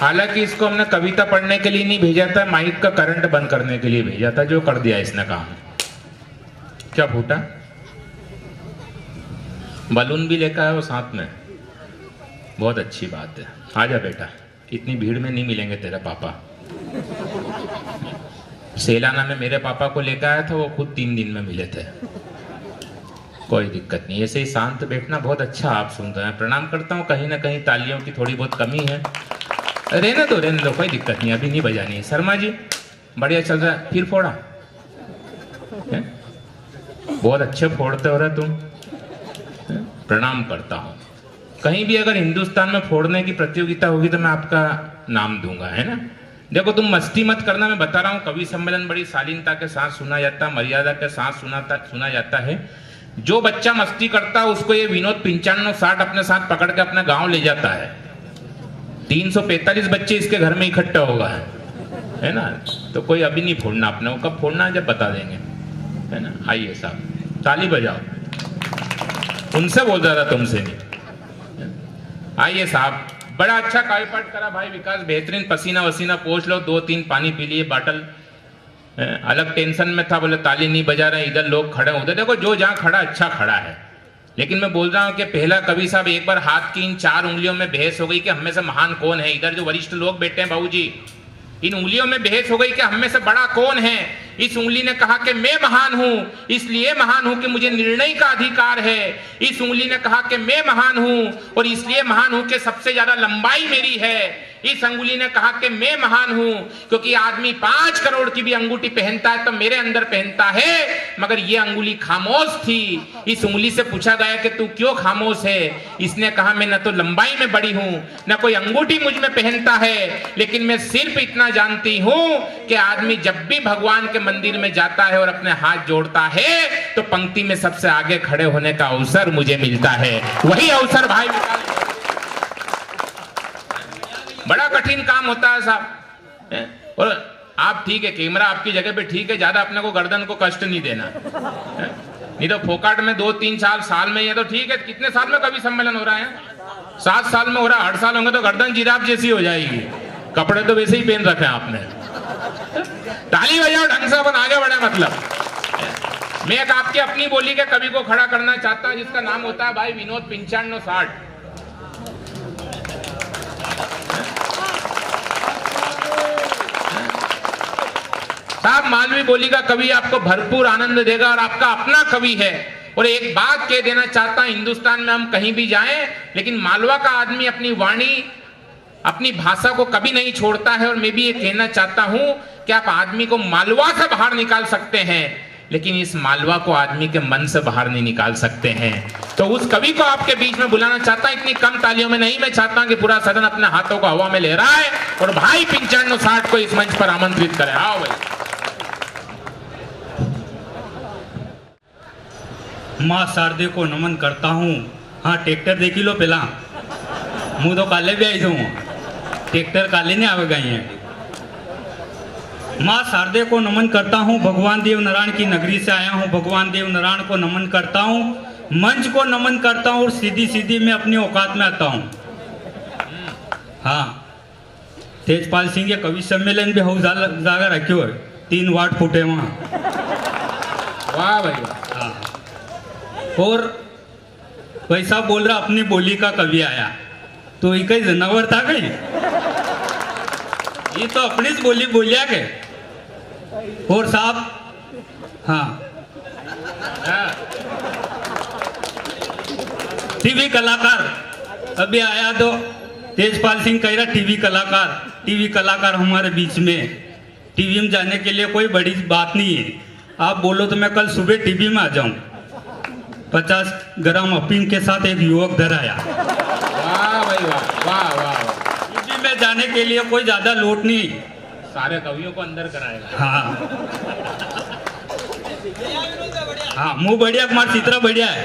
हालांकि इसको हमने कविता पढ़ने के लिए नहीं भेजा था, माइक का करंट बंद करने के लिए भेजा था, जो कर दिया इसने काम। क्या फूटा? बलून भी लेकर आया वो साथ में, बहुत अच्छी बात है। आजा बेटा, इतनी भीड़ में नहीं मिलेंगे तेरे पापा। सेलाना में मेरे पापा को लेकर आया था, वो खुद 3 दिन में मिले थे। कोई दिक्कत नहीं, ऐसे ही शांत बैठना बहुत अच्छा। आप सुन रहे हैं, प्रणाम करता हूँ। कहीं ना कहीं तालियों की थोड़ी बहुत कमी है, रहने दो, कोई दिक्कत नहीं, अभी नहीं बजानी है। शर्मा जी बढ़िया चल रहा है, फिर फोड़ा है? बहुत अच्छे फोड़ते हो रहे तुम, प्रणाम करता हूँ। कहीं भी अगर हिंदुस्तान में फोड़ने की प्रतियोगिता होगी तो मैं आपका नाम दूंगा, है ना। देखो तुम मस्ती मत करना, मैं बता रहा हूँ, कवि सम्मेलन बड़ी शालीनता के साथ सुना जाता है, मर्यादा के साथ सुना जाता है। जो बच्चा मस्ती करता है उसको ये विनोद 9560 अपने साथ पकड़ के अपने गांव ले जाता है। 345 बच्चे इसके घर में इकट्ठा होगा, है ना। तो कोई अभी नहीं फोड़ना, अपने को कब फोड़ना है जब बता देंगे, है ना। आइए साहब, ताली बजाओ। उनसे बोल रहा था, तुमसे नहीं। आइए साहब, बड़ा अच्छा काव्यपाठ करा भाई विकास, बेहतरीन। पसीना वसीना पोंछ लो, 2-3 पानी पी लिए, बाटल। अलग टेंशन में था, बोले ताली नहीं बजा रहे, इधर लोग खड़े, उधर देखो, जो जहां खड़ा अच्छा खड़ा है। लेकिन मैं बोल रहा हूं कि पहला कवि साहब, एक बार हाथ की इन 4 उंगलियों में बहस हो गई कि हम में से महान कौन है। इधर जो वरिष्ठ लोग बैठे हैं बाबूजी, इन उंगलियों में बहस हो गई कि हम में से बड़ा कौन है। इस उंगली ने कहा कि मैं महान हूं, इसलिए महान हूं कि मुझे निर्णय का अधिकार है। इस उंगली ने कहा कि मैं महान हूं और इसलिए महान हूं कि सबसे ज्यादा लंबाई मेरी है। इस अंगुली ने कहा कि मैं महान हूं क्योंकि आदमी 5 करोड़ की भी अंगूठी पहनता है तो मेरे अंदर पहनता है, मगर ये अंगुली खामोश थी। इस उंगली से पूछा गया कि तू क्यों खामोश है। इसने कहा मैं न तो लंबाई में बड़ी हूं, न कोई अंगूठी मुझ में पहनता है, लेकिन मैं सिर्फ इतना जानती हूं कि आदमी जब भी भगवान के मंदिर में जाता है और अपने हाथ जोड़ता है तो पंक्ति में सबसे आगे खड़े होने का अवसर मुझे मिलता है। वही अवसर भाई विकास, बड़ा कठिन काम होता है साहब। और आप ठीक है, कैमरा आपकी जगह पे ठीक है, ज्यादा अपने को गर्दन को कष्ट नहीं देना, नहीं तो फोकाट में 2-3 साल में ये तो ठीक है। कितने साल में कवि सम्मेलन हो रहा है? 7 साल में हो रहा है। 8 साल होंगे तो गर्दन जिराफ जैसी हो जाएगी। कपड़े तो वैसे ही पहन रखे हैं आपने। ताली बजाओ ढंग से, अपन आगे बढ़े। मतलब मैं एक आपकी अपनी बोली के कवि को खड़ा करना चाहता हूं, जिसका नाम होता है भाई विनोद 9560। साहब मालवी बोली का कवि आपको भरपूर आनंद देगा और आपका अपना कवि है। और एक बात कह देना चाहता हूं, हिंदुस्तान में हम कहीं भी जाएं, लेकिन मालवा का आदमी अपनी वाणी, अपनी भाषा को कभी नहीं छोड़ता है। और मैं भी ये कहना चाहता हूं कि आप आदमी को मालवा से बाहर निकाल सकते हैं, लेकिन इस मालवा को आदमी के मन से बाहर नहीं निकाल सकते हैं। तो उस कवि को आपके बीच में बुलाना चाहता हूं, इतनी कम तालियों में नहीं। मैं चाहता हूं कि पूरा सदन अपने हाथों को हवा में ले रहा है और भाई 9560 को इस मंच पर आमंत्रित करें। आओ भाई। माँ शारदे को नमन करता हूँ। हाँ ट्रैक्टर देखी लो पहला, मुँह तो काले भी आई जाऊँ, ट्रैक्टर काले नहीं आवेगा यहाँ। माँ शारदे को नमन करता हूँ, भगवान देव नारायण की नगरी से आया हूँ। भगवान देव नारायण को नमन करता हूँ, मंच को नमन करता हूँ और सीधी सीधी मैं अपनी औकात में आता हूँ। हाँ, तेजपाल सिंह के कवि सम्मेलन भी हो जागा रखियो है, 3 वाट फूटे वहाँ। वाह भाई वाह। हाँ, और वैसा बोल रहा अपनी बोली का कवि आया, तो ये कई जनावर था कहीं, ये तो अपनी बोली बोलिया के। और साहब हाँ, टीवी कलाकार अभी आया तो तेजपाल सिंह कह रहा टीवी कलाकार हमारे बीच में। टीवी में जाने के लिए कोई बड़ी बात नहीं है, आप बोलो तो मैं कल सुबह टीवी में आ जाऊं। 50 ग्राम अफीम के साथ एक युवक धर आया। वाह भाई वाह, वाह वाह वाह। टीवी में जाने के लिए कोई ज्यादा लोट नहीं, सारे कवियों को अंदर कराएगा। हाँ हाँ, मुंह बढ़िया, मार चित्र बढ़िया है।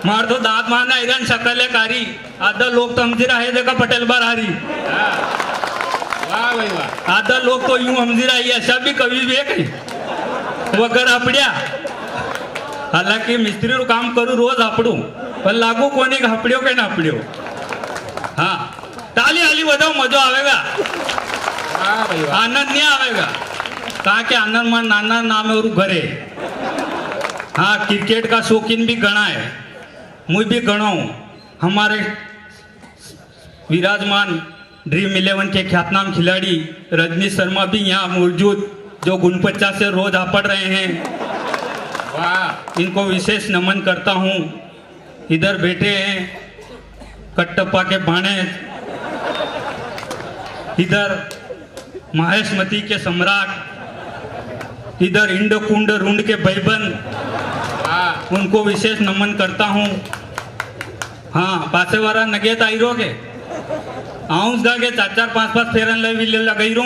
मार तो दांत मारना इधर शक्ल है कारी, आधा लोग तो हमजीरा है देखा पटेल बार हारी। वाह भाई वाह। आधा लोग तो यूं हमजीरा ही, ऐसा भी कवि भी है कहीं वगैरह हपड़िया। हालांकि मिस्त्री रो काम करूँ रोज हपड़ू, पर लागू कोनी हपड़ियो के ना हपड़ियो। हाँ, ताली ताली बजाओ, मजा आवेगा। वाह भाई वाह। आनंद नहीं आवेगा, कहा के आनंद मान नाना नाम है और घरे। हाँ, क्रिकेट का शौकीन भी गणा है, मुझे भी गणा हूँ। हमारे विराजमान ड्रीम 11 के ख्यातनाम खिलाड़ी रजनीश शर्मा भी यहाँ मौजूद, जो गुणपच्चा से रोज आपड़ रहे हैं। वाह, इनको विशेष नमन करता हूँ। इधर बैठे हैं कट्टप्पा के भाणे, इधर महेशमती के सम्राट, इधर इंड कुंड रुंड के भाईबंद, वाह, उनको विशेष नमन करता हूँ। हाँ, पासेवारा नगेत आई रोगे आऊस गा के 4-4-5-5 फेरन लगाई रो।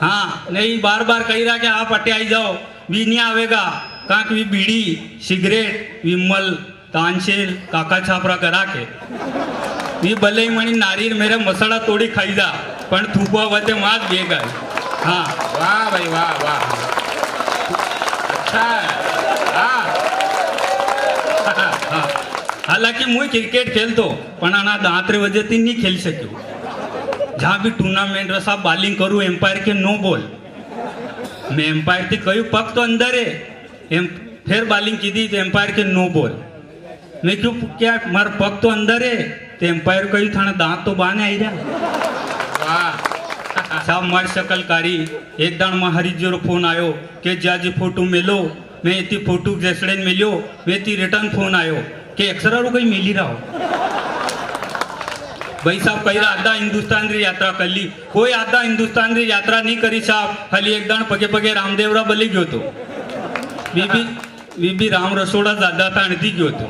हाँ, नहीं बार बार कही रहा कि आप अटे आई जाओ, भी नहीं आवेगा। कहा कि बीड़ी सिगरेट विमल तानशेल काका छापरा करा के वी भले ही मणी नारी मेरे मसाला तोड़ी खाई जा, पण थूकवा वते मात बेगा। हाँ, वाह भाई वाह वाह, अच्छा है। हाँ, हालांकि मुझे क्रिकेट खेलतो पण आना दांतरे वजह थी नहीं खेल सक्यो। जहाँ भी टूर्नामेंट रे साहब बॉलिंग करूँ एम्पायर के नो बॉल, मैं एम्पायर थी कही पक तो अंदर है, फिर बॉलिंग की थी तो एम्पायर के नो बॉल। मैं क्यों क्या मार पग तो अंदर है, तो एम्पायर कही थाना दांत तो बाने आई रहा। वाह, साहब मार शकल कारी। एक दान में हरिजी रो फोन आयो के जाजी फोटो मेलो, मैं इतनी फोटो जैसड़े मिलियो, मैं इतनी रिटर्न फोन आयो के एक्सरा रो कहीं मिली रहा हो। भाई साहब कही रहा आधा हिंदुस्तान री यात्रा कर ली, कोई आधा हिंदुस्तान री यात्रा नहीं करी साहब, खाली एक दान पगे पगे रामदेवरा बली गयो तो बीबी राम रसोड़ा ज्यादा था अणती गयो तो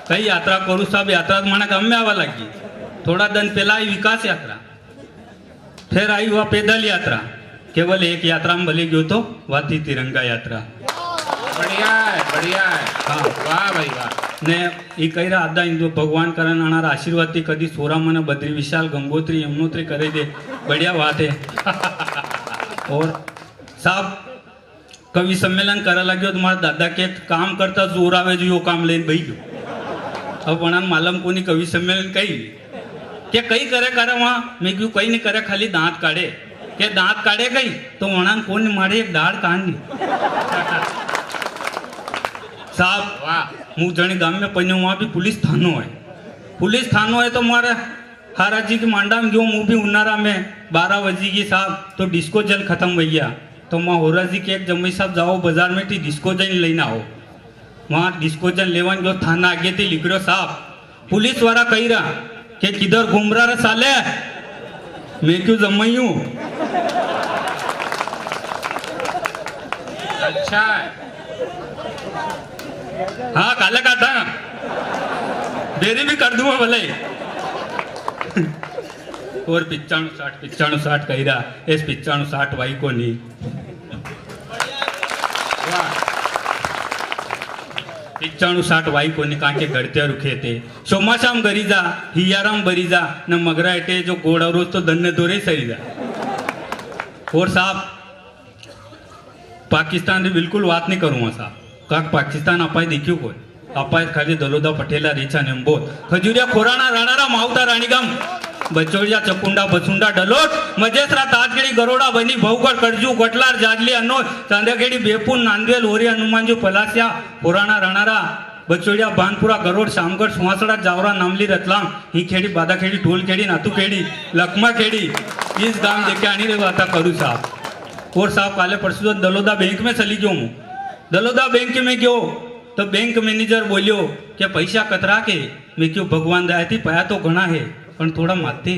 कई यात्रा करू साहब। यात्रा माना गम्य आवा लगी, थोड़ा दिन पहला आई विकास यात्रा, फिर आई वह पैदल यात्रा, केवल एक यात्रा में भले गयो तो वह थी तिरंगा यात्रा। बढ़िया है बढ़िया है। हाँ, वाह भाई वाह। ने ये कही रहा आधा हिंदू भगवान करण आनार आशीर्वाद थी कदी सोरा मन बद्री विशाल गंगोत्री यमुनोत्री करे दे, बढ़िया बात है। और साहब कवि सम्मेलन करा लगे तुम्हारा दादा के काम करता जोर आवे जो यो काम लेन भाई गयो। अब वनान मालूम को नहीं कवि सम्मेलन कही क्या कई करे वहाँ, मैं क्यों कहीं नहीं करे, खाली दांत काढ़े के दांत काढ़े गई तो वनान कौन मारे एक दाढ़ कान साहब। वाह, मुँह जने गांव में पन्यो वहाँ भी पुलिस थानो है, पुलिस थानो है तो मारे हाराजी की मांडा में गयो, मुँह भी उन्नारा में 12 बजे की साहब तो डिस्को जल खत्म हो गया, तो वहाँ होरा जी के एक जम्मई साहब जाओ बाजार में थी डिस्को जल लेना हो, वहाँ डिस्को जल लेवन गयो, थाना आगे थी लिख रहे साहब, पुलिस वाला कही रहा कि किधर घूम रहा साले, मैं क्यों जम्मई हूँ। अच्छा है। हाँ, काले का था देरी भी कर दूंगा भले। और 95-60 कही रहा, इस 95-60 भाई को नहीं। वाह, 95-60 भाई को नहीं, कहा के गढ़ते रुखे थे, सोमाशाम गरी जा हियाराम बरी जा न मगरा एटे जो गोड़ा रोज तो दन्ने दोरे सही जा। और साहब पाकिस्तान री बिल्कुल बात नहीं करूँगा साहब, काक पाकिस्तान अपाय देखियो कोई अपाय खाली दलोदा पटेला रेचा नेम्बोत खजुरिया खोराना राणारा मावता राणीगाम बचोड़िया चकुंडा बसुंडा डलोट मजेसरा ताजगेड़ी गरोड़ा बनी भौगढ़ करजू कटलार जाजली अन्नो चांदेखेड़ी बेपुन नांदवेल होरी हनुमानजू पलासिया खोराना राणारा बचोड़िया बानपुरा गरोड़ शामगढ़ सुहासड़ा जावरा नामली रतलाम ही खेड़ी बादा खेड़ी ढोल खेड़ी नातू खेड़ी लखमा खेड़ी इस गांव देखे आनी रे बाता करू साहब। और साहब काले परसों दलोदा बैंक में चली गयो हूँ, दलोदा बैंक में गयो तो बैंक मैनेजर बोलियो कि पैसा कतरा के, मैं क्यों भगवान दया थी पाया तो घना है पर थोड़ा माते।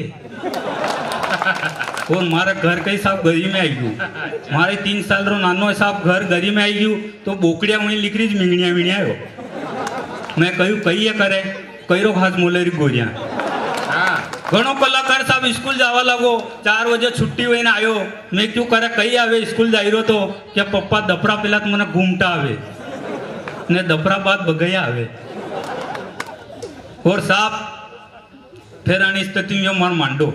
और मारा घर कई साहब गरी में आई गयू, मारे 3 साल रो नानो साहब घर गरी में आई गयू तो बोकड़िया वहीं लिख रही मिंगनिया मिणिया हो, मैं कहूँ कही करे कई रो खास मोलेरी गोरिया। घणो कलाकार साहब स्कूल जावा लगो, 4 बजे छुट्टी हुई ना आयो, मैं क्यों करे कही आवे स्कूल जाई रो तो क्या पप्पा दफड़ा पेला तो मने घूमता आवे ने दफड़ा बाद बगैया आवे। और साहब फिर आनी स्थिति में मार मांडो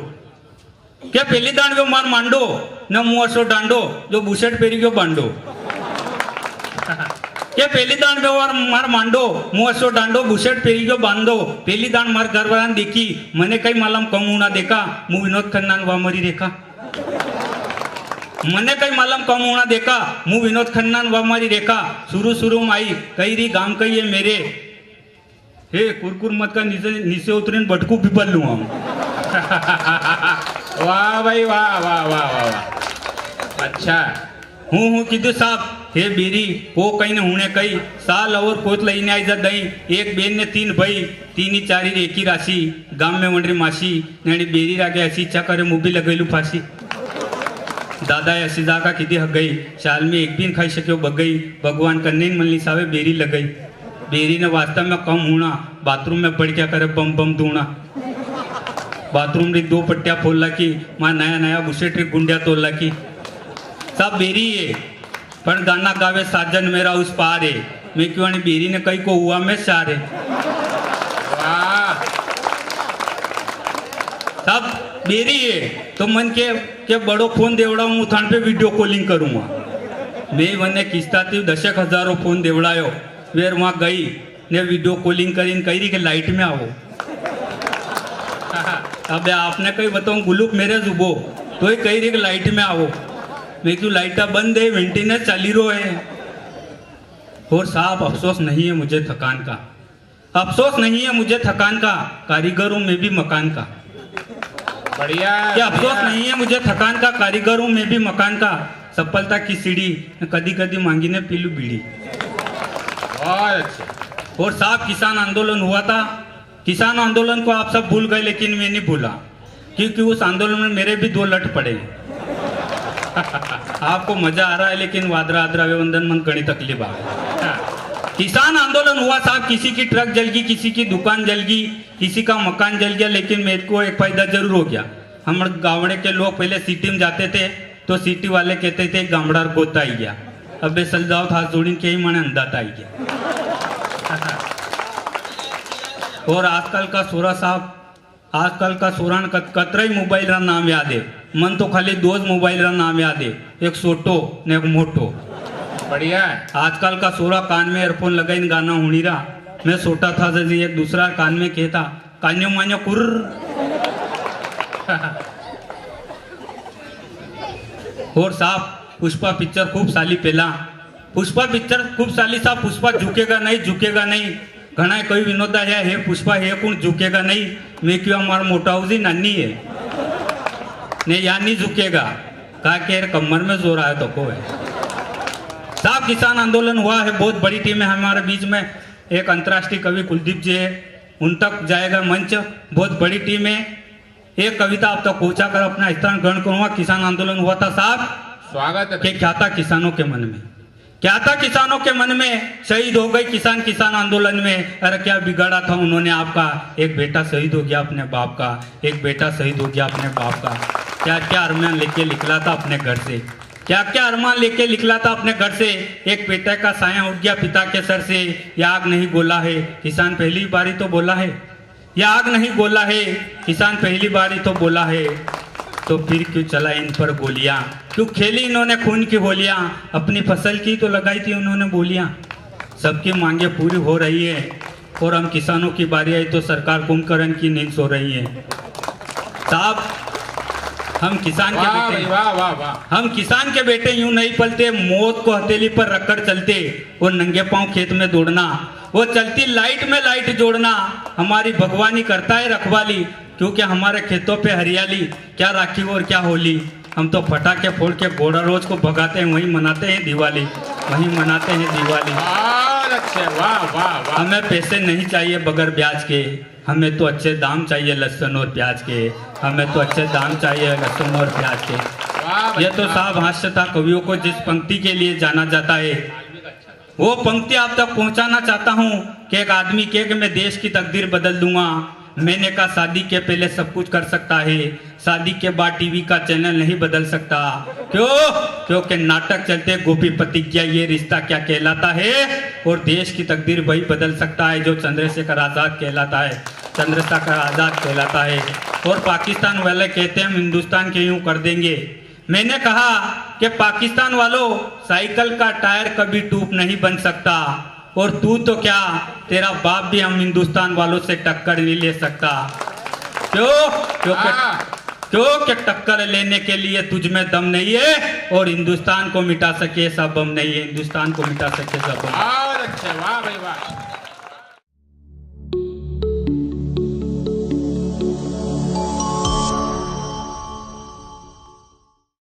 क्या पहली दांड में मार मांडो न मुआसो डांडो जो बुशेट पेरी गयो बांडो। के पहली दान व्यवहार मार मांडो मुँह डांडो बुशेट फेरी गयो बांधो पहली दान मार घरवाळान देखी मने कई मालम कम होना देखा मु विनोद खन्ना वामरी रेखा मने कई मालम कम होना देखा मु विनोद खन्ना वामरी रेखा शुरू शुरू में आई कई री गाम कई है मेरे हे कुरकुर मत का नीचे उतरे बटकू पिपल लू हम वाह भाई वाह वाह वाह वाह वाह अच्छा हूँ कीधु साहब हे बेरी वो कहीं ने हुने कई साल और कोत लईने आई जा दई एक बेन ने 3 भाई 3 ही 4 ही एक ही राशि गाम में वंडरी मासी ने बेरी रागे ऐसी इच्छा करे मुँह लगेलू फांसी दादा ऐसी जाका किधी हग गई शाल में एक भी खाई शक्यो बग गई भगवान कन्ने मल्ली सावे बेरी लग गई बेरी ने वास्तव में कम होना बाथरूम में पड़ क्या करे बम बम दूना बाथरूम री 2 पट्टिया फोल की मां नया नया बुशेट री गुंडिया तोल की सब बेरी है पर गाना गावे साजन मेरा उस पार है मैं क्यों नहीं बेरी ने कई को हुआ मैं सारे वाह सब बेरी है तो मन के बड़ो फोन देवड़ा हूँ थान पे वीडियो कॉलिंग करूँगा मैं वने किस्ता थी 10,000 फोन देवड़ायो वेर वहाँ गई ने वीडियो कॉलिंग करी कही के लाइट में आओ अब आपने कहीं बताऊँ गुलूप मेरे जुबो तो ही कही रही लाइट में आओ मैं क्यों लाइटा बंद है मेंटेनेंस चाली रो है और साहब अफसोस नहीं है मुझे थकान का अफसोस नहीं है मुझे थकान का कारीगरों में भी मकान का बढ़िया क्या अफसोस नहीं है मुझे थकान का कारीगरों में भी मकान का सफलता की सीढ़ी कदी कदी मांगी ने पीलू बीड़ी बहुत अच्छे और साहब किसान आंदोलन हुआ था किसान आंदोलन को आप सब भूल गए लेकिन मैं नहीं भूला क्योंकि उस आंदोलन में मेरे भी 2 लट पड़े आपको मजा आ रहा है लेकिन वादरा आदरा वंदन मन गणी तकलीफ आ गई किसान आंदोलन हुआ साहब किसी की ट्रक जल गई किसी की दुकान जल गई किसी का मकान जल गया लेकिन मेरे को एक फायदा जरूर हो गया हम गावड़े के लोग पहले सिटी में जाते थे तो सिटी वाले कहते थे गामड़ा गोता आई गया अब बे सलजाओ था जोड़ी के ही मने अंदाता आई गया और आजकल का सोरा साहब आजकल का सोरान कतरा ही मोबाइल रा नाम याद है मन तो खाली 2 मोबाइल रा नाम याद है एक छोटो ने एक मोटो बढ़िया है आजकल का सोरा कान में एयरफोन लगाइन गाना हुनी रहा मैं सोटा था जैसे एक दूसरा कान में कहता कान्यो मान्यो कुर और साहब पुष्पा पिक्चर खूब साली पहला पुष्पा पिक्चर खूब साली साहब पुष्पा झुकेगा नहीं घना कोई विनोदा है पुष्पा है कौन झुकेगा नहीं मैं क्यों हमारा मोटा उसी नानी है ने यहाँ नहीं झुकेगा कहा के कमर में जोर आया तो को है साहब किसान आंदोलन हुआ है बहुत बड़ी टीम है हमारे बीच में एक अंतर्राष्ट्रीय कवि कुलदीप जी है उन तक जाएगा मंच बहुत बड़ी टीम है एक कविता आप तक पहुंचा कर अपना स्थान ग्रहण करूंगा किसान आंदोलन हुआ था साहब स्वागत है क्या था किसानों के मन में क्या था किसानों के मन में शहीद हो गई किसान आंदोलन में अरे क्या बिगाड़ा था उन्होंने आपका एक बेटा शहीद हो गया अपने बाप का एक बेटा शहीद हो गया अपने बाप का क्या क्या अरमान लेके निकला था अपने घर से क्या क्या अरमान लेके निकला था अपने घर से एक बेटे का साया उठ गया पिता के सर से यह आग नहीं गोला है किसान पहली बारी तो बोला है यह आग नहीं गोला है किसान पहली बारी तो बोला है तो फिर क्यों चला इन पर गोलियां क्यों खेली इन्होंने खून की होलियां अपनी फसल की तो लगाई थी उन्होंने बोलियां सबकी मांगे पूरी हो रही है और हम किसानों की बारी आई तो सरकार कुंभकर्ण की नींद सो रही है साहब हम किसान के बेटे वाह वाह वाह हम किसान के बेटे यूं नहीं पलते मौत को हथेली पर रखकर चलते और नंगे पांव खेत में दौड़ना वो चलती लाइट में लाइट जोड़ना हमारी भगवानी करता है रखवाली क्योंकि हमारे खेतों पे हरियाली क्या राखी और क्या होली हम तो पटाखे फोड़ के घोड़ा रोज को भगाते हैं वहीं मनाते हैं दिवाली वहीं मनाते हैं दिवाली बहुत अच्छे वाह वाह वाह हमें पैसे नहीं चाहिए बगैर ब्याज के हमें तो अच्छे दाम चाहिए लहसुन और प्याज के हमें तो अच्छे दाम चाहिए लहसुन और प्याज के वाह ये तो साहब हास्य था कवियों को जिस पंक्ति के लिए जाना जाता है वो पंक्ति आप तक पहुंचाना चाहता हूँ कि एक आदमी के कि मैं देश की तकदीर बदल दूंगा मैंने कहा शादी के पहले सब कुछ कर सकता है शादी के बाद टीवी का चैनल नहीं बदल सकता क्यों क्योंकि नाटक चलते गोपी प्रतिज्ञा ये रिश्ता क्या कहलाता है और देश की तकदीर वही बदल सकता है जो चंद्रशेखर आजाद कहलाता है चंद्रशेखर आजाद कहलाता है और पाकिस्तान वाले कहते हैं हम हिंदुस्तान के यूं कर देंगे मैंने कहा कि पाकिस्तान वालों, साइकिल का टायर कभी ट्यूब नहीं बन सकता, और तू तो क्या, तेरा बाप भी हम हिंदुस्तान वालों से टक्कर नहीं ले सकता। क्यों कि टक्कर लेने के लिए तुझ में दम नहीं है, और हिंदुस्तान को मिटा सके ऐसा बम नहीं है, हिंदुस्तान को मिटा सके ऐसा बम। और अच्छे, वाह भाई वाह।